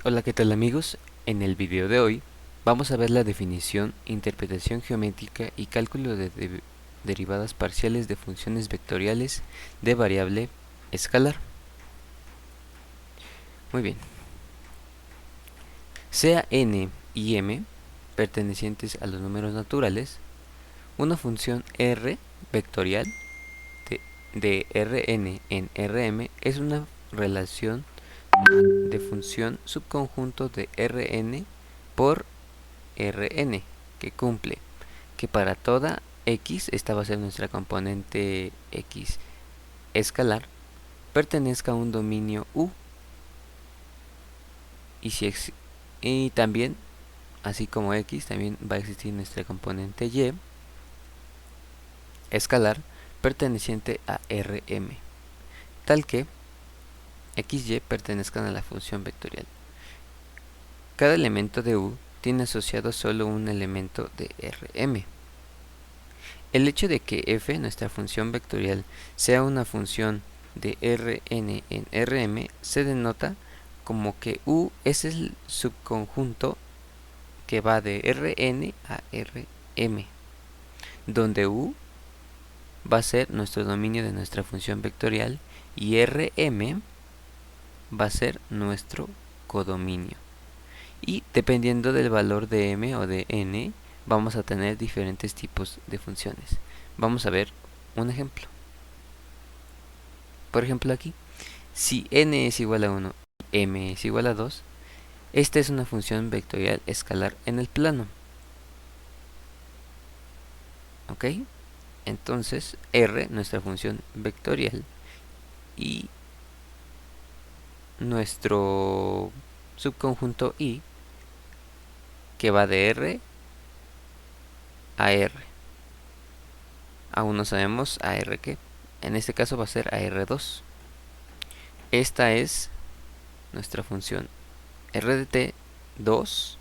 Hola, ¿qué tal amigos? En el video de hoy vamos a ver la definición, interpretación geométrica y cálculo de derivadas parciales de funciones vectoriales de variable escalar. Muy bien. Sea n y m pertenecientes a los números naturales, una función r vectorial de Rn en Rm es una relación de función subconjunto de Rn por Rn que cumple que para toda x, esta va a ser nuestra componente x escalar, pertenezca a un dominio U y también, así como x, también va a existir nuestra componente y escalar perteneciente a Rm, tal que x y pertenezcan a la función vectorial. Cada elemento de U tiene asociado solo un elemento de Rm. El hecho de que f, nuestra función vectorial, sea una función de Rn en Rm se denota como que U es el subconjunto que va de Rn a Rm, donde U va a ser nuestro dominio de nuestra función vectorial y Rm va a ser nuestro codominio. Y dependiendo del valor de m o de n, vamos a tener diferentes tipos de funciones. Vamos a ver un ejemplo. Por ejemplo aquí, si n es igual a 1 y m es igual a 2, esta es una función vectorial escalar en el plano. ¿Ok? Entonces, r, nuestra función vectorial, y nuestro subconjunto i, que va de r a r. Aún no sabemos a r qué. En este caso va a ser a r2. Esta es nuestra función r de t 2,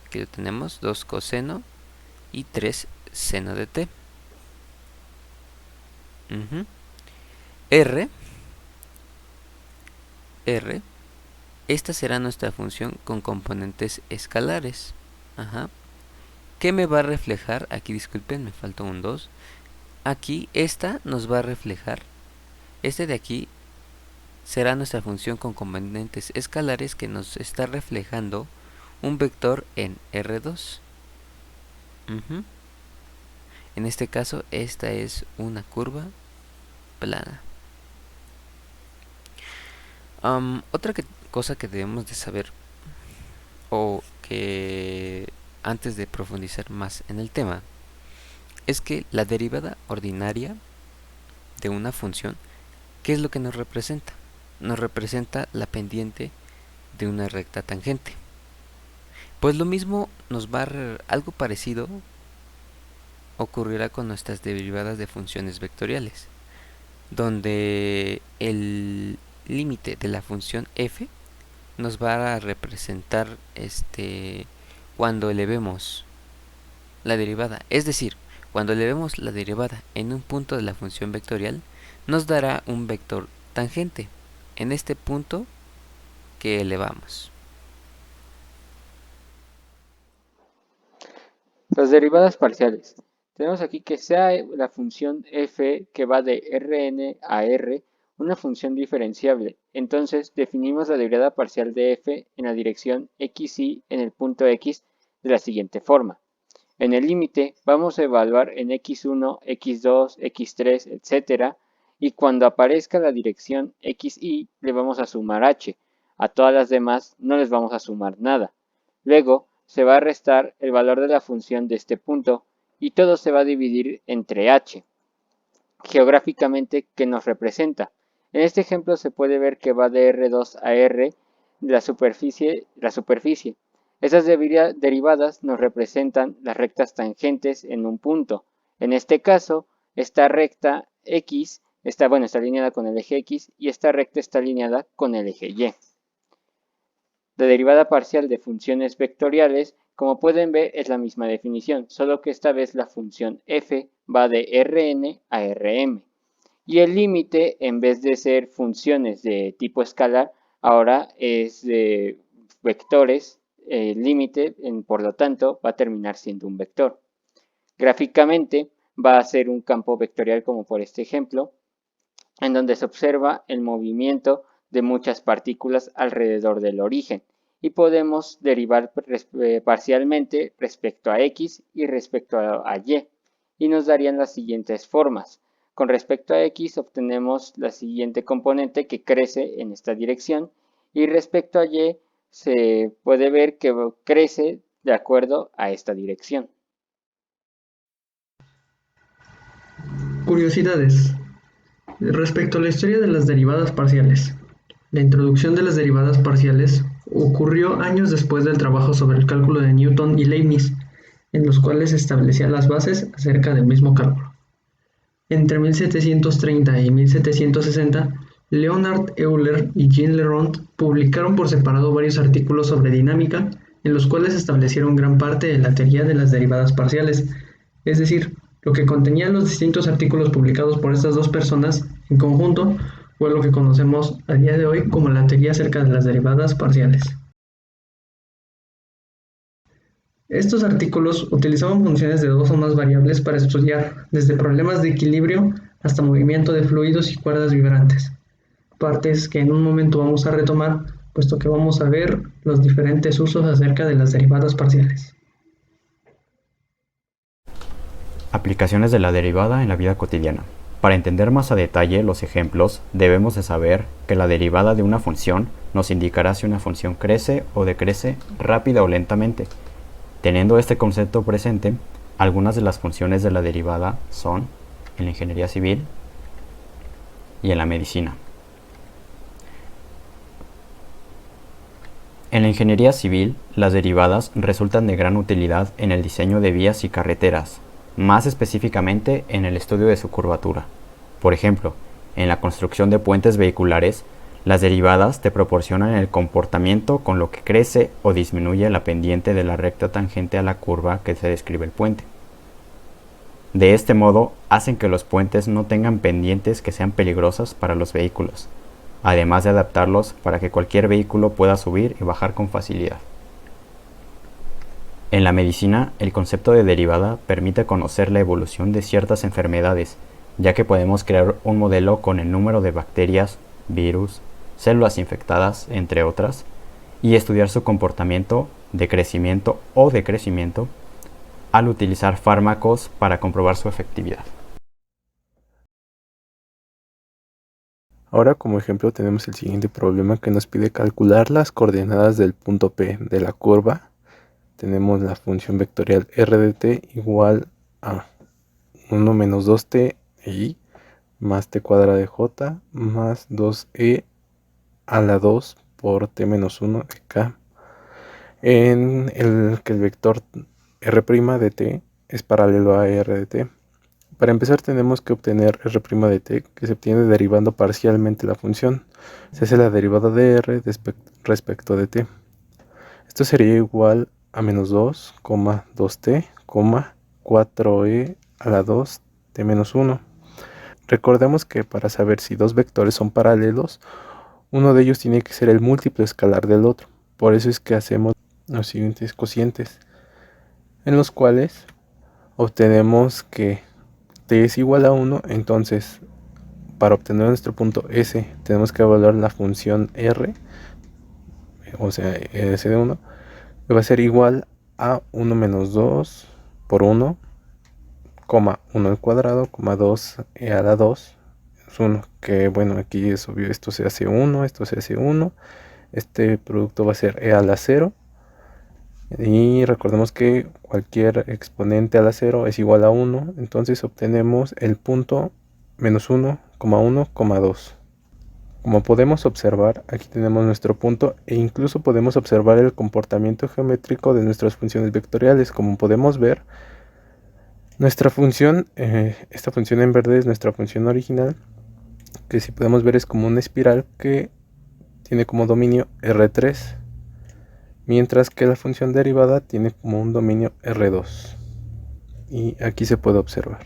que lo tenemos 2 coseno y 3 seno de t. R, esta será nuestra función con componentes escalares. ¿Qué me va a reflejar? Aquí disculpen, me faltó un 2. Aquí esta nos va a reflejar, este de aquí será nuestra función con componentes escalares que nos está reflejando un vector en R2. En este caso, esta es una curva plana. Otra cosa que debemos de saber, o que antes de profundizar más en el tema, es que la derivada ordinaria de una función, ¿qué es lo que nos representa? Nos representa la pendiente de una recta tangente. Pues lo mismo nos va a algo parecido ocurrirá con nuestras derivadas de funciones vectoriales, donde el límite de la función f nos va a representar cuando elevemos la derivada, es decir, cuando elevemos la derivada en un punto de la función vectorial, nos dará un vector tangente en este punto que elevamos. Las derivadas parciales. Tenemos aquí que sea la función f que va de Rn a R una función diferenciable. Entonces definimos la derivada parcial de f en la dirección xy en el punto x de la siguiente forma. En el límite vamos a evaluar en x1, x2, x3, etc. Y cuando aparezca la dirección xy le vamos a sumar h. A todas las demás no les vamos a sumar nada. Luego se va a restar el valor de la función de este punto y todo se va a dividir entre h, geográficamente que nos representa. En este ejemplo se puede ver que va de R2 a R la superficie. Esas derivadas nos representan las rectas tangentes en un punto. En este caso, esta recta X está alineada con el eje X y esta recta está alineada con el eje Y. La derivada parcial de funciones vectoriales, como pueden ver, es la misma definición, solo que esta vez la función f va de Rn a Rm. Y el límite, en vez de ser funciones de tipo escalar, ahora es de vectores, el límite, por lo tanto, va a terminar siendo un vector. Gráficamente va a ser un campo vectorial como por este ejemplo, en donde se observa el movimiento de muchas partículas alrededor del origen y podemos derivar parcialmente respecto a x y respecto a y, y nos darían las siguientes formas. Con respecto a x obtenemos la siguiente componente que crece en esta dirección y respecto a y se puede ver que crece de acuerdo a esta dirección. Curiosidades. Respecto a la historia de las derivadas parciales. La introducción de las derivadas parciales ocurrió años después del trabajo sobre el cálculo de Newton y Leibniz, en los cuales se establecían las bases acerca del mismo cálculo. Entre 1730 y 1760, Leonhard Euler y Jean Le Rond publicaron por separado varios artículos sobre dinámica, en los cuales establecieron gran parte de la teoría de las derivadas parciales, es decir, lo que contenían los distintos artículos publicados por estas dos personas en conjunto fue lo que conocemos a día de hoy como la teoría acerca de las derivadas parciales. Estos artículos utilizaban funciones de dos o más variables para estudiar desde problemas de equilibrio hasta movimiento de fluidos y cuerdas vibrantes, partes que en un momento vamos a retomar, puesto que vamos a ver los diferentes usos acerca de las derivadas parciales. Aplicaciones de la derivada en la vida cotidiana. Para entender más a detalle los ejemplos, debemos de saber que la derivada de una función nos indicará si una función crece o decrece rápida o lentamente. Teniendo este concepto presente, algunas de las funciones de la derivada son en la ingeniería civil y en la medicina. En la ingeniería civil, las derivadas resultan de gran utilidad en el diseño de vías y carreteras, más específicamente en el estudio de su curvatura. Por ejemplo, en la construcción de puentes vehiculares, las derivadas te proporcionan el comportamiento con lo que crece o disminuye la pendiente de la recta tangente a la curva que se describe el puente. De este modo, hacen que los puentes no tengan pendientes que sean peligrosas para los vehículos, además de adaptarlos para que cualquier vehículo pueda subir y bajar con facilidad. En la medicina, el concepto de derivada permite conocer la evolución de ciertas enfermedades, ya que podemos crear un modelo con el número de bacterias, virus, células infectadas, entre otras, y estudiar su comportamiento de crecimiento o decrecimiento al utilizar fármacos para comprobar su efectividad. Ahora como ejemplo tenemos el siguiente problema que nos pide calcular las coordenadas del punto P de la curva. Tenemos la función vectorial r de t igual a 1 menos 2t y más t cuadrada de j más 2e a la 2 por t menos 1 de k, en el que el vector r' de t es paralelo a r de t. Para empezar tenemos que obtener r' de t, que se obtiene derivando parcialmente la función. Se hace la derivada de r respecto de t. Esto sería igual a menos 2, 2t, 4e a la 2 t menos 1. Recordemos que para saber si dos vectores son paralelos, uno de ellos tiene que ser el múltiplo escalar del otro. Por eso es que hacemos los siguientes cocientes, en los cuales obtenemos que t es igual a 1, entonces para obtener nuestro punto S tenemos que evaluar la función r, o sea s de 1, que va a ser igual a 1 menos 2 por 1, 1 al cuadrado, 2e a la 2, es 1, que bueno, aquí es obvio, esto se hace 1, esto se hace 1, este producto va a ser e a la 0, y recordemos que cualquier exponente a la 0 es igual a 1, entonces obtenemos el punto menos 1, 1, 2. Como podemos observar, aquí tenemos nuestro punto e incluso podemos observar el comportamiento geométrico de nuestras funciones vectoriales. Como podemos ver, nuestra función, esta función en verde es nuestra función original, que si podemos ver es como una espiral que tiene como dominio R3, mientras que la función derivada tiene como un dominio R2. Y aquí se puede observar.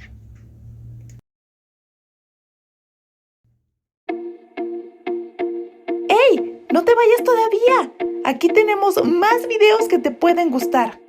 ¡Hey! ¡No te vayas todavía! Aquí tenemos más videos que te pueden gustar.